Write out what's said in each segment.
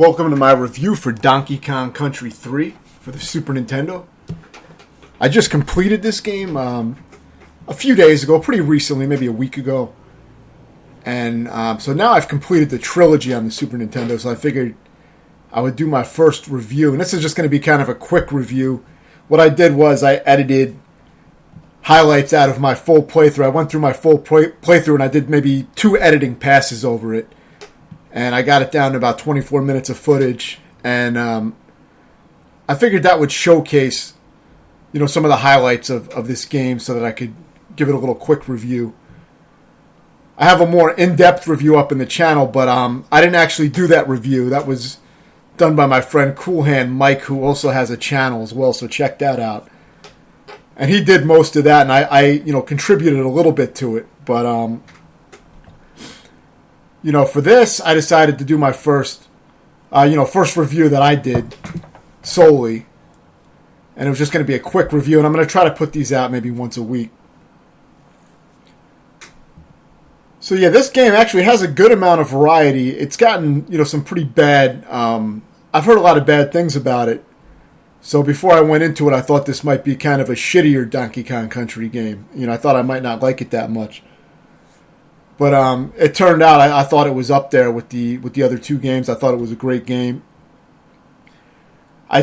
Welcome to my review for Donkey Kong Country 3 for the Super Nintendo. I just completed this game a few days ago, pretty recently, maybe a week ago. And so now I've completed the trilogy on the Super Nintendo, so I figured I would do my first review. And this is just going to be kind of a quick review. What I did was I edited highlights out of my full playthrough. I went through my full playthrough and I did maybe 2 editing passes over it. And I got it down to about 24 minutes of footage. And I figured that would showcase, some of the highlights of this game so that I could give it a little quick review. I have a more in-depth review up in the channel, but I didn't actually do that review. That was done by my friend CoolHandMike, who also has a channel as well, so check that out. And he did most of that, and I contributed a little bit to it. But, for this, I decided to do my first review that I did solely. And it was just going to be a quick review, and I'm going to try to put these out maybe once a week. So yeah, this game actually has a good amount of variety. It's gotten, some pretty bad, I've heard a lot of bad things about it. So before I went into it, I thought this might be kind of a shittier Donkey Kong Country game. I thought I might not like it that much. But it turned out I thought it was up there with the other 2 games. I thought it was a great game. I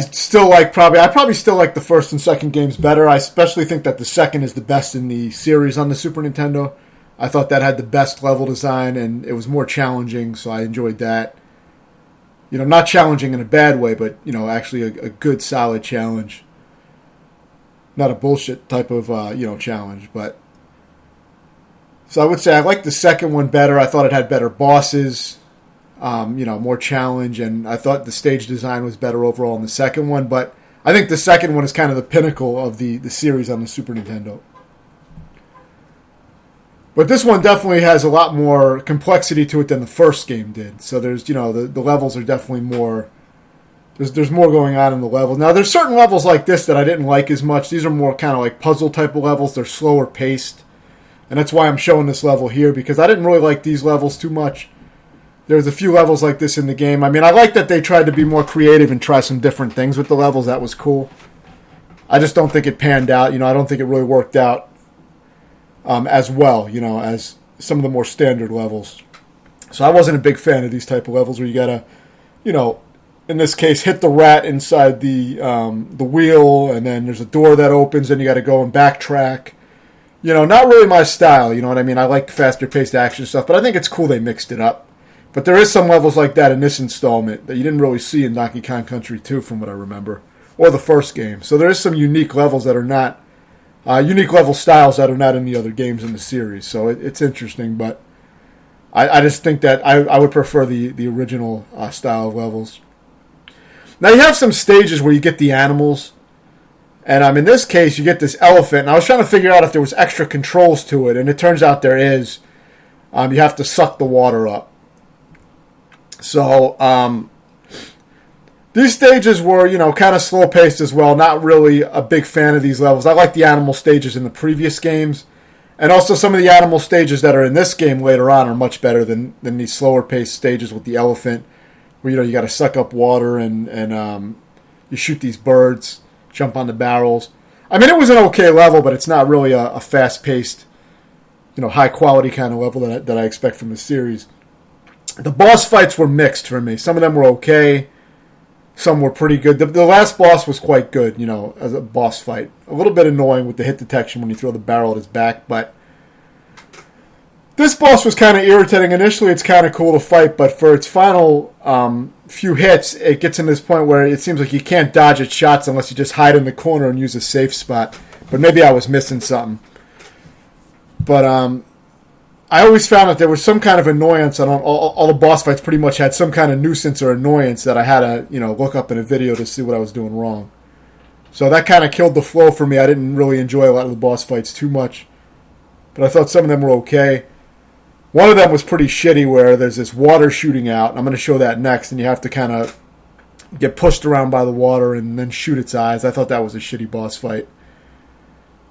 probably still like the first and second games better. I especially think that the second is the best in the series on the Super Nintendo. I thought that had the best level design and it was more challenging, so I enjoyed that. Not challenging in a bad way, but actually a good solid challenge. Not a bullshit type of challenge, but so I would say I liked the second one better. I thought it had better bosses, more challenge, and I thought the stage design was better overall in the second one, but I think the second one is kind of the pinnacle of the series on the Super Nintendo. But this one definitely has a lot more complexity to it than the first game did. So there's, the levels are definitely more, there's more going on in the levels. Now there's certain levels like this that I didn't like as much. These are more kind of like puzzle type of levels. They're slower paced. And that's why I'm showing this level here, because I didn't really like these levels too much. There's a few levels like this in the game. I mean, I like that they tried to be more creative and try some different things with the levels. That was cool. I just don't think it panned out. I don't think it really worked out as well, as some of the more standard levels. So I wasn't a big fan of these type of levels where you gotta, in this case, hit the rat inside the wheel, and then there's a door that opens, and you gotta go and backtrack. Not really my style, you know what I mean? I like faster paced action stuff, but I think it's cool they mixed it up. But there is some levels like that in this installment that you didn't really see in Donkey Kong Country 2 from what I remember, or the first game. So there is some unique levels that are not, unique level styles that are not in the other games in the series. So it's interesting, but I just think that I would prefer the original style of levels. Now you have some stages where you get the animals, and in this case you get this elephant, and I was trying to figure out if there was extra controls to it, and it turns out there is. You have to suck the water up. So, these stages were, kind of slow-paced as well. Not really a big fan of these levels. I like the animal stages in the previous games. And also some of the animal stages that are in this game later on are much better than these slower-paced stages with the elephant. Where, you got to suck up water and you shoot these birds, jump on the barrels. I mean, it was an okay level, but it's not really a fast-paced, high-quality kind of level that I expect from the series. The boss fights were mixed for me. Some of them were okay. Some were pretty good. The last boss was quite good, as a boss fight. A little bit annoying with the hit detection when you throw the barrel at his back, but this boss was kind of irritating. Initially, it's kind of cool to fight, but for its final few hits, it gets in this point where it seems like you can't dodge its shots unless you just hide in the corner and use a safe spot. But maybe I was missing something. But I always found that there was some kind of annoyance, and all the boss fights pretty much had some kind of nuisance or annoyance that I had to, look up in a video to see what I was doing wrong. So that kind of killed the flow for me. I didn't really enjoy a lot of the boss fights too much, but I thought some of them were okay. One of them was pretty shitty where there's this water shooting out, and I'm going to show that next, and you have to kind of get pushed around by the water and then shoot its eyes. I thought that was a shitty boss fight.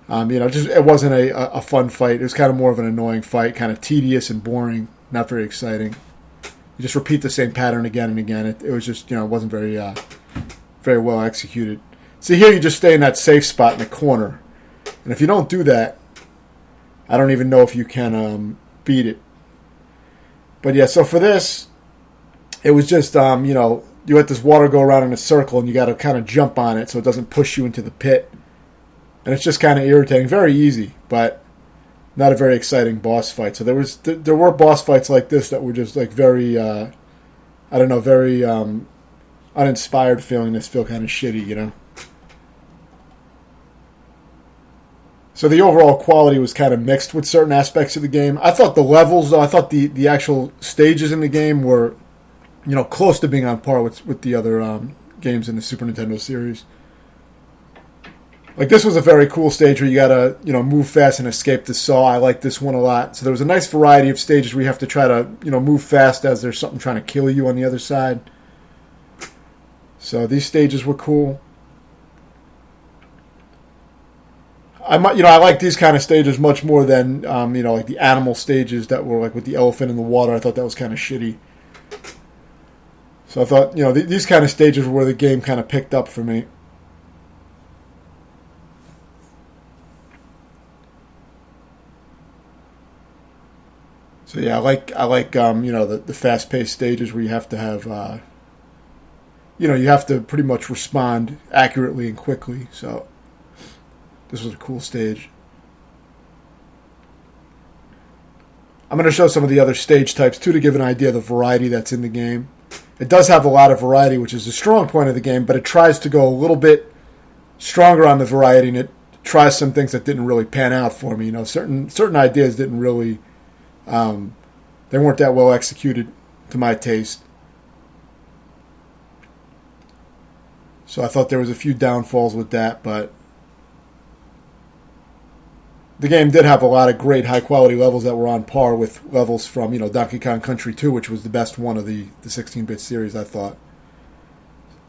It wasn't a fun fight. It was kind of more of an annoying fight, kind of tedious and boring, not very exciting. You just repeat the same pattern again and again. It was just, it wasn't very well executed. See, here you just stay in that safe spot in the corner. And if you don't do that, I don't even know if you can beat it. But yeah, so for this, it was just, you let this water go around in a circle and you got to kind of jump on it so it doesn't push you into the pit. And it's just kind of irritating. Very easy, but not a very exciting boss fight. So there were boss fights like this that were just like very, very uninspired feeling. This feel kind of shitty, So the overall quality was kind of mixed with certain aspects of the game. I thought the levels, though, I thought the actual stages in the game were, close to being on par with the other games in the Super Nintendo series. Like, this was a very cool stage where you gotta, move fast and escape the saw. I like this one a lot. So there was a nice variety of stages where you have to try to, move fast as there's something trying to kill you on the other side. So these stages were cool. I like these kind of stages much more than, like the animal stages that were like with the elephant in the water. I thought that was kind of shitty. So I thought, these kind of stages were where the game kind of picked up for me. So yeah, I like the fast-paced stages where you have to have, you have to pretty much respond accurately and quickly. So this was a cool stage. I'm going to show some of the other stage types too to give an idea of the variety that's in the game. It does have a lot of variety, which is a strong point of the game, but it tries to go a little bit stronger on the variety, and it tries some things that didn't really pan out for me. Certain ideas didn't really. They weren't that well executed to my taste. So I thought there was a few downfalls with that, but the game did have a lot of great high-quality levels that were on par with levels from, Donkey Kong Country 2, which was the best one of the 16-bit series, I thought.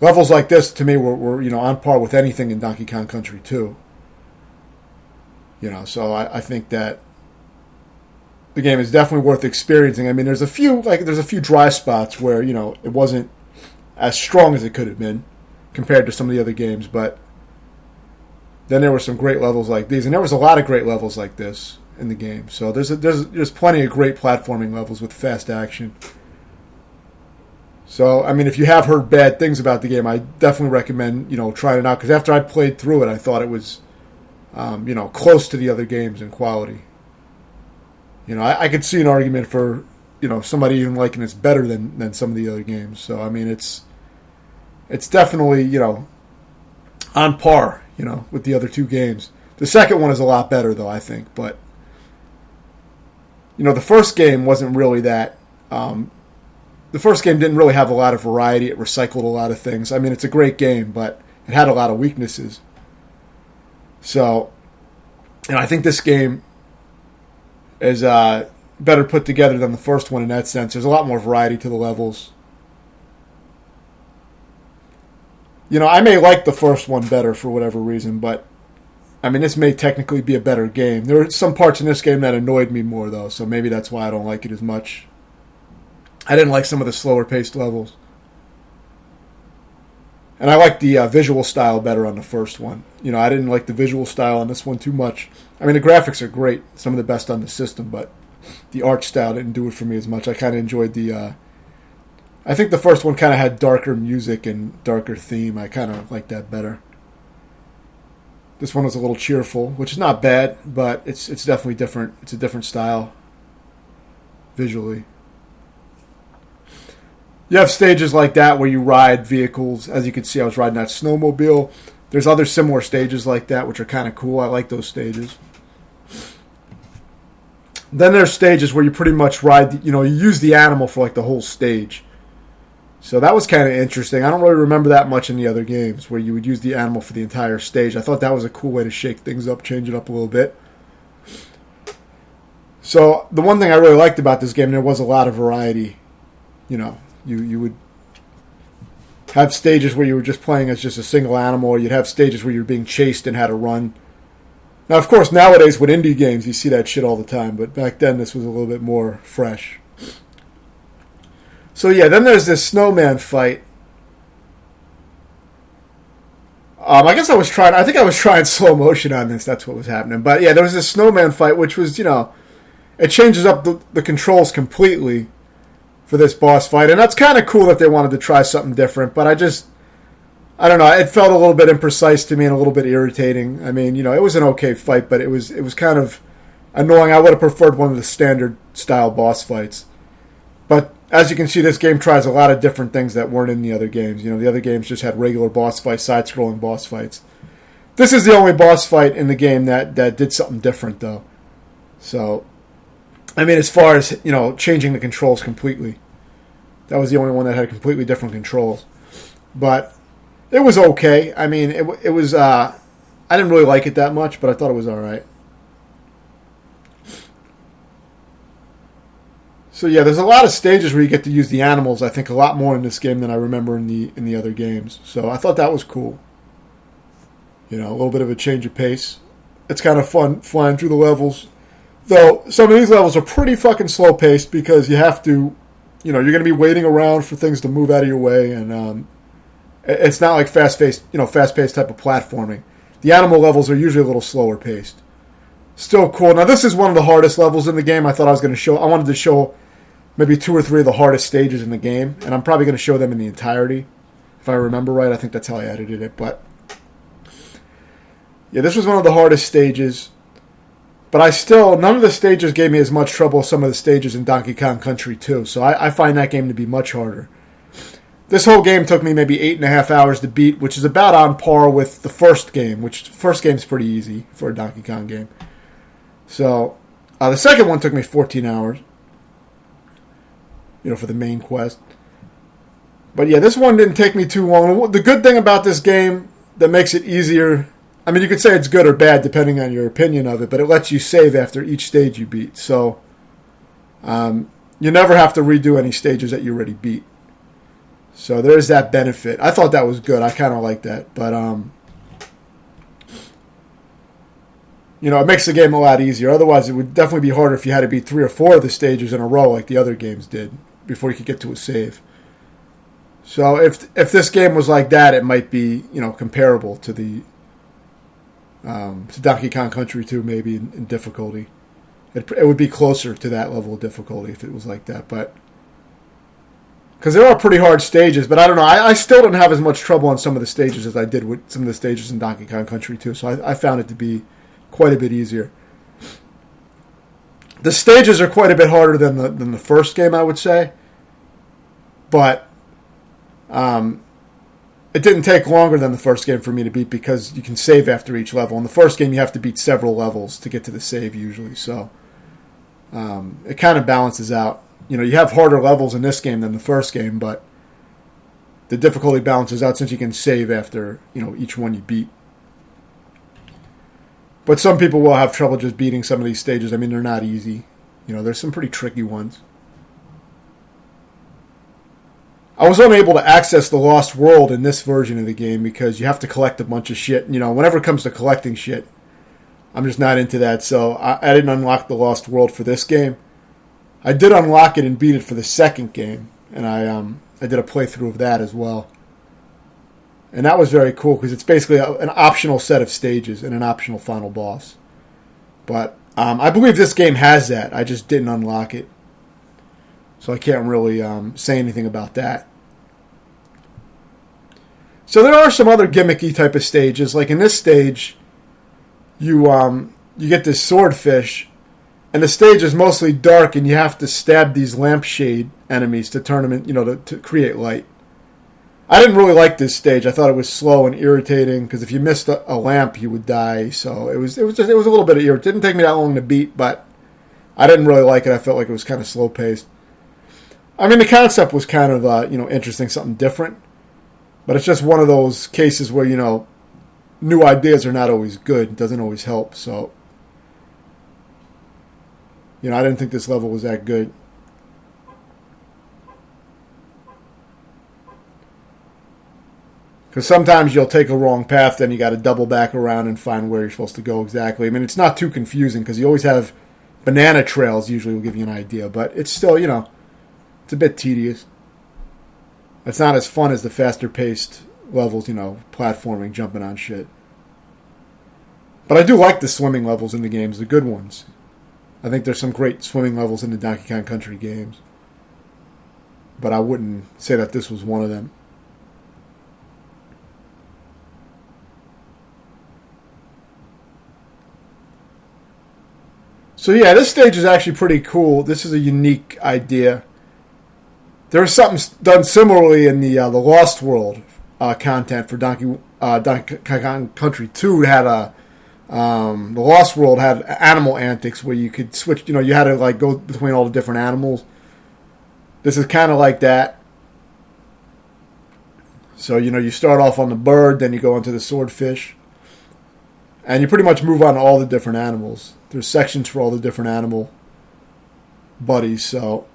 Levels like this, to me, were on par with anything in Donkey Kong Country 2. So I think that the game is definitely worth experiencing. I mean, there's a few dry spots where, it wasn't as strong as it could have been compared to some of the other games, but then there were some great levels like these, and there was a lot of great levels like this in the game. So there's plenty of great platforming levels with fast action. So, I mean, if you have heard bad things about the game, I definitely recommend, trying it out, because after I played through it, I thought it was, close to the other games in quality. I could see an argument for, somebody even liking it's better than some of the other games. So, I mean, it's definitely, on par, with the other two games. The second one is a lot better, though, I think. But, the first game wasn't really that. The first game didn't really have a lot of variety. It recycled a lot of things. I mean, it's a great game, but it had a lot of weaknesses. So, I think this game is better put together than the first one in that sense. There's a lot more variety to the levels. I may like the first one better for whatever reason, but, I mean, this may technically be a better game. There are some parts in this game that annoyed me more, though, so maybe that's why I don't like it as much. I didn't like some of the slower-paced levels. And I like the visual style better on the first one. I didn't like the visual style on this one too much. I mean, the graphics are great, some of the best on the system, but the art style didn't do it for me as much. I kind of enjoyed the... I think the first one kind of had darker music and darker theme. I kind of liked that better. This one was a little cheerful, which is not bad, but it's definitely different. It's a different style visually. You have stages like that where you ride vehicles. As you can see, I was riding that snowmobile. There's other similar stages like that, which are kind of cool. I like those stages. Then there's stages where you pretty much ride, you use the animal for like the whole stage. So that was kind of interesting. I don't really remember that much in the other games where you would use the animal for the entire stage. I thought that was a cool way to shake things up, change it up a little bit. So the one thing I really liked about this game, there was a lot of variety. You would have stages where you were just playing as just a single animal, or you'd have stages where you were being chased and had to run. Now, of course, nowadays with indie games, you see that shit all the time, but back then this was a little bit more fresh. So yeah, then there's this snowman fight. I guess I think I was trying slow motion on this. That's what was happening. But yeah, there was this snowman fight, which was, it changes up the controls completely for this boss fight. And that's kind of cool that they wanted to try something different. But I don't know. It felt a little bit imprecise to me and a little bit irritating. I mean, it was an okay fight, but it was kind of annoying. I would have preferred one of the standard style boss fights. But as you can see, this game tries a lot of different things that weren't in the other games. The other games just had regular boss fights, side-scrolling boss fights. This is the only boss fight in the game that did something different, though. So, I mean, as far as, changing the controls completely. That was the only one that had completely different controls. But it was okay. I mean, it was, I didn't really like it that much, but I thought it was all right. So yeah, there's a lot of stages where you get to use the animals. I think a lot more in this game than I remember in the other games. So I thought that was cool. A little bit of a change of pace. It's kind of fun flying through the levels. Though some of these levels are pretty fucking slow paced because you have to, you're going to be waiting around for things to move out of your way, and it's not like fast paced type of platforming. The animal levels are usually a little slower paced. Still cool. Now this is one of the hardest levels in the game. I wanted to show maybe 2 or 3 of the hardest stages in the game, and I'm probably going to show them in the entirety. If I remember right, I think that's how I edited it. But yeah, this was one of the hardest stages. But none of the stages gave me as much trouble as some of the stages in Donkey Kong Country 2. So I find that game to be much harder. This whole game took me maybe 8.5 hours to beat, which is about on par with the first game, which the first game's pretty easy for a Donkey Kong game. So the second one took me 14 hours. For the main quest. But yeah, this one didn't take me too long. The good thing about this game that makes it easier, I mean, you could say it's good or bad depending on your opinion of it, but it lets you save after each stage you beat. So you never have to redo any stages that you already beat. So there's that benefit. I thought that was good. I kind of like that. But it makes the game a lot easier. Otherwise, it would definitely be harder if you had to beat 3 or 4 of the stages in a row like the other games did before you could get to a save. So if this game was like that, it might be comparable to the to Donkey Kong Country 2 maybe in difficulty. It would be closer to that level of difficulty if it was like that. But because there are pretty hard stages, but I don't know. I still don't have as much trouble on some of the stages as I did with some of the stages in Donkey Kong Country 2. So I found it to be quite a bit easier. The stages are quite a bit harder than the first game, I would say. But it didn't take longer than the first game for me to beat because you can save after each level. In the first game, you have to beat several levels to get to the save usually. So it kind of balances out. You have harder levels in this game than the first game, but the difficulty balances out since you can save after each one you beat. But some people will have trouble just beating some of these stages. I mean, they're not easy. There's some pretty tricky ones. I was unable to access the Lost World in this version of the game because you have to collect a bunch of shit. Whenever it comes to collecting shit, I'm just not into that. So I didn't unlock the Lost World for this game. I did unlock it and beat it for the second game. And I did a playthrough of that as well. And that was very cool because it's basically an optional set of stages and an optional final boss. But I believe this game has that. I just didn't unlock it. So I can't really say anything about that. So there are some other gimmicky type of stages. Like in this stage, you get this swordfish, and the stage is mostly dark, and you have to stab these lampshade enemies to turn them in, to create light. I didn't really like this stage. I thought it was slow and irritating because if you missed a lamp, you would die. So it was a little bit irritating. It didn't take me that long to beat, but I didn't really like it. I felt like it was kind of slow paced. I mean, the concept was kind of interesting, something different. But it's just one of those cases where, new ideas are not always good. It doesn't always help. So, I didn't think this level was that good. Because sometimes you'll take a wrong path, then you got to double back around and find where you're supposed to go exactly. I mean, it's not too confusing because you always have banana trails usually will give you an idea. But it's still, it's a bit tedious. It's not as fun as the faster paced levels, platforming, jumping on shit. But I do like the swimming levels in the games, the good ones. I think there's some great swimming levels in the Donkey Kong Country games. But I wouldn't say that this was one of them. So yeah, this stage is actually pretty cool. This is a unique idea. There was something done similarly in the Lost World content for Donkey Kong Country 2. Had the Lost World had animal antics where you could switch. You had to go between all the different animals. This is kind of like that. So you start off on the bird, then you go into the swordfish, and you pretty much move on to all the different animals. There's sections for all the different animal buddies. So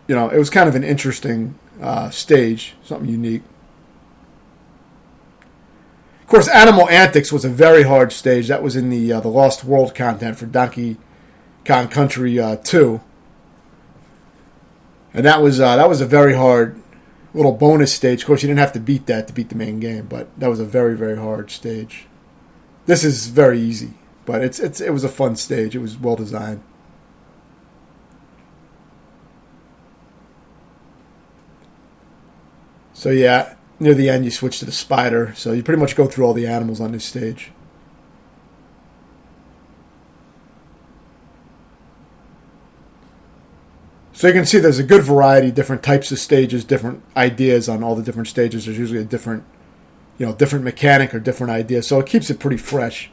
it was kind of an interesting stage, something unique. Of course, Animal Antics was a very hard stage. That was in the Lost World content for Donkey Kong Country 2. And that was a very hard little bonus stage. Of course, you didn't have to beat that to beat the main game, but that was a very, very hard stage. This is very easy, but it was a fun stage. It was well designed. So yeah, near the end you switch to the spider. So you pretty much go through all the animals on this stage. So you can see there's a good variety, different types of stages, different ideas on all the different stages. There's usually a different mechanic or different idea. So it keeps it pretty fresh.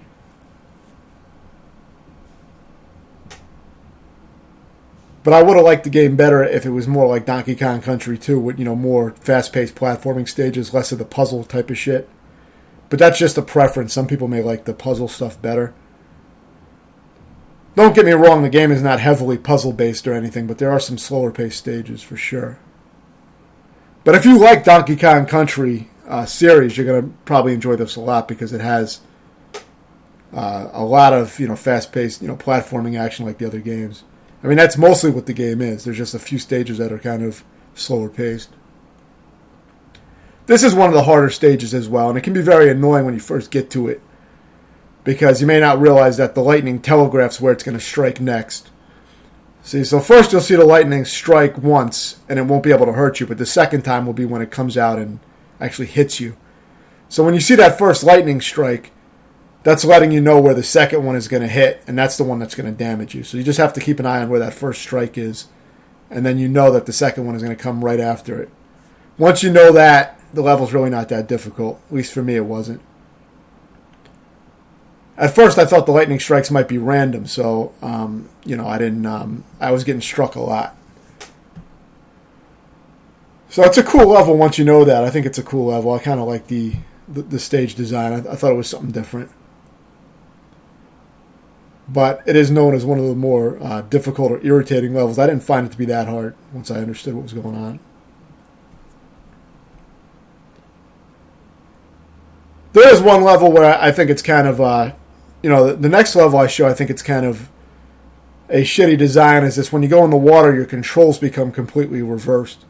But I would have liked the game better if it was more like Donkey Kong Country 2 with, more fast-paced platforming stages, less of the puzzle type of shit. But that's just a preference. Some people may like the puzzle stuff better. Don't get me wrong, the game is not heavily puzzle-based or anything, but there are some slower-paced stages for sure. But if you like Donkey Kong Country series, you're going to probably enjoy this a lot because it has a lot of fast-paced platforming action like the other games. I mean, that's mostly what the game is. There's just a few stages that are kind of slower-paced. This is one of the harder stages as well, and it can be very annoying when you first get to it, because you may not realize that the lightning telegraphs where it's going to strike next. See, so first you'll see the lightning strike once, and it won't be able to hurt you, but the second time will be when it comes out and actually hits you. So when you see that first lightning strike, that's letting you know where the second one is going to hit, and that's the one that's going to damage you. So you just have to keep an eye on where that first strike is, and then you know that the second one is going to come right after it. Once you know that, the level's really not that difficult. At least for me, it wasn't. At first, I thought the lightning strikes might be random, so I didn't. I was getting struck a lot. So it's a cool level once you know that. I think it's a cool level. I kind of like the stage design. I thought it was something different. But it is known as one of the more difficult or irritating levels. I didn't find it to be that hard once I understood what was going on. There is one level where I think it's kind of, the next level I show, I think it's kind of a shitty design. Is this when you go in the water, your controls become completely reversed.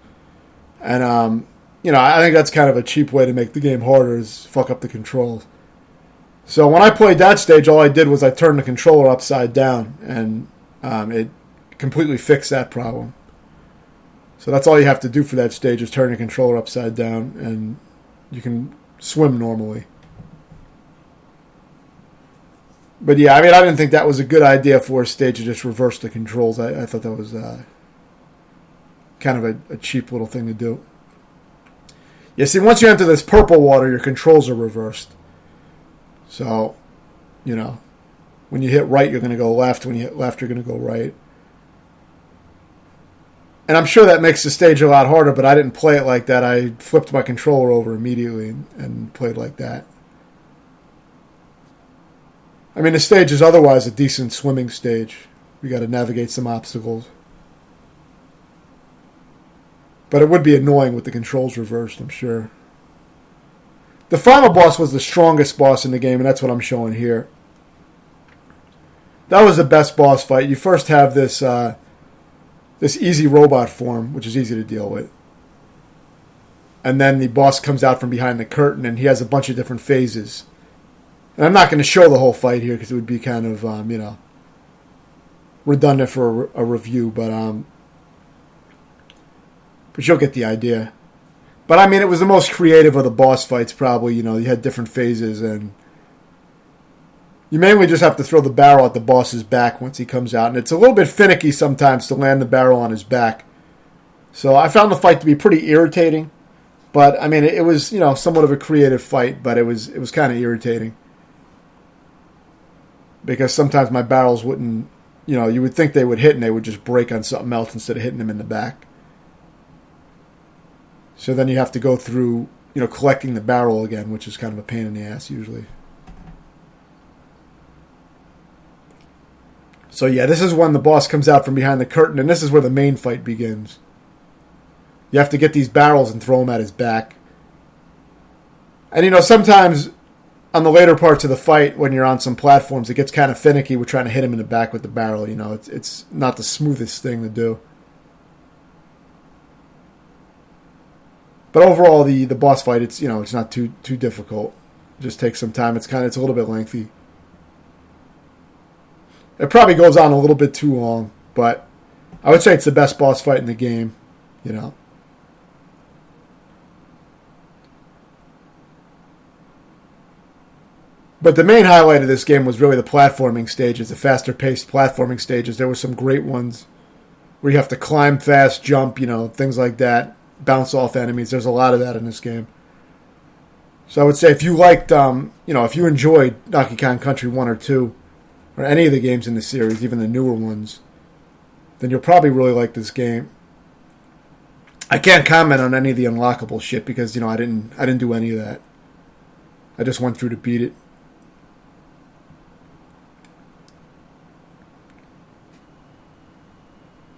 And, I think that's kind of a cheap way to make the game harder, is fuck up the controls. So when I played that stage, all I did was I turned the controller upside down, and it completely fixed that problem. So that's all you have to do for that stage, is turn the controller upside down, and you can swim normally. But yeah, I didn't think that was a good idea for a stage to just reverse the controls. I thought that was kind of a cheap little thing to do. Yeah, see, once you enter this purple water, your controls are reversed. So, when you hit right, you're going to go left. When you hit left, you're going to go right. And I'm sure that makes the stage a lot harder, but I didn't play it like that. I flipped my controller over immediately and played like that. The stage is otherwise a decent swimming stage. We got to navigate some obstacles. But it would be annoying with the controls reversed, I'm sure. The final boss was the strongest boss in the game, and that's what I'm showing here. That was the best boss fight. You first have this easy robot form, which is easy to deal with. and then the boss comes out from behind the curtain, and he has a bunch of different phases. And I'm not going to show the whole fight here because it would be kind of, redundant for a review, but you'll get the idea. But I mean, it was the most creative of the boss fights, probably. You had different phases, and you mainly just have to throw the barrel at the boss's back once he comes out, and it's a little bit finicky sometimes to land the barrel on his back. So I found the fight to be pretty irritating, but I mean, it was somewhat of a creative fight, but it was kind of irritating because sometimes my barrels wouldn't, you would think they would hit and they would just break on something else instead of hitting them in the back. So then you have to go through, collecting the barrel again, which is kind of a pain in the ass usually. So yeah, this is when the boss comes out from behind the curtain, and this is where the main fight begins. You have to get these barrels and throw them at his back. And sometimes on the later parts of the fight, when you're on some platforms, it gets kind of finicky with trying to hit him in the back with the barrel. It's not the smoothest thing to do. But overall, the boss fight, it's not too difficult. It just takes some time. It's a little bit lengthy. It probably goes on a little bit too long, but I would say it's the best boss fight in the game. But the main highlight of this game was really the platforming stages, the faster-paced platforming stages. There were some great ones where you have to climb fast, jump, things like that, bounce off enemies. There's a lot of that in this game. So I would say if you liked, if you enjoyed Donkey Kong Country 1 or 2, or any of the games in the series, even the newer ones, then you'll probably really like this game. I can't comment on any of the unlockable shit because, I didn't do any of that. I just went through to beat it.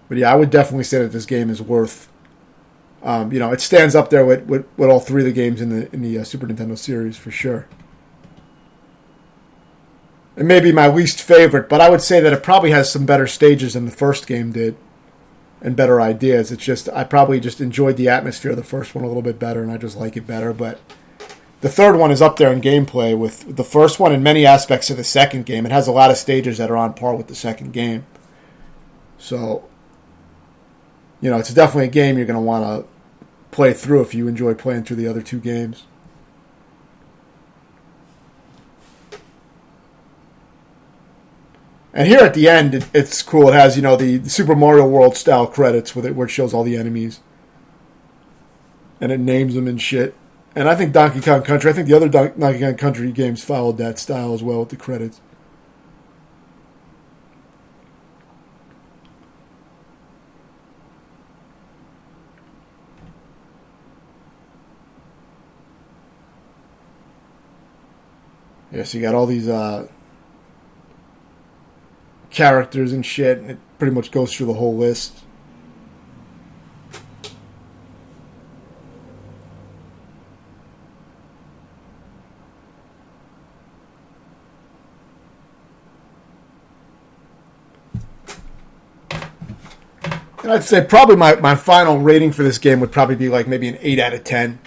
But yeah, I would definitely say that this game is worth. It stands up there with all three of the games in the Super Nintendo series for sure. It may be my least favorite, but I would say that it probably has some better stages than the first game did, and better ideas. It's just I probably just enjoyed the atmosphere of the first one a little bit better, and I just like it better. But the third one is up there in gameplay with the first one and many aspects of the second game. It has a lot of stages that are on par with the second game. So, it's definitely a game you're going to want to play through if you enjoy playing through the other two games. And here at the end, it's cool. It has, the Super Mario World style credits with it, where it shows all the enemies. And it names them and shit. And I think Donkey Kong Country, I think the other Donkey Kong Country games followed that style as well with the credits. Yeah, so you got all these characters and shit, and it pretty much goes through the whole list. And I'd say probably my final rating for this game would probably be like maybe an 8 out of 10.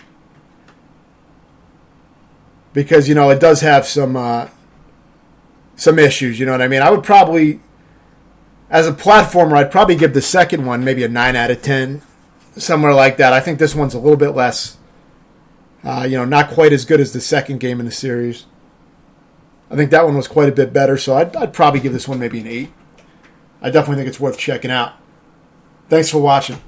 Because, it does have some issues, you know what I mean? I would probably, as a platformer, I'd probably give the second one maybe a 9 out of 10. Somewhere like that. I think this one's a little bit less, not quite as good as the second game in the series. I think that one was quite a bit better, so I'd probably give this one maybe an 8. I definitely think it's worth checking out. Thanks for watching.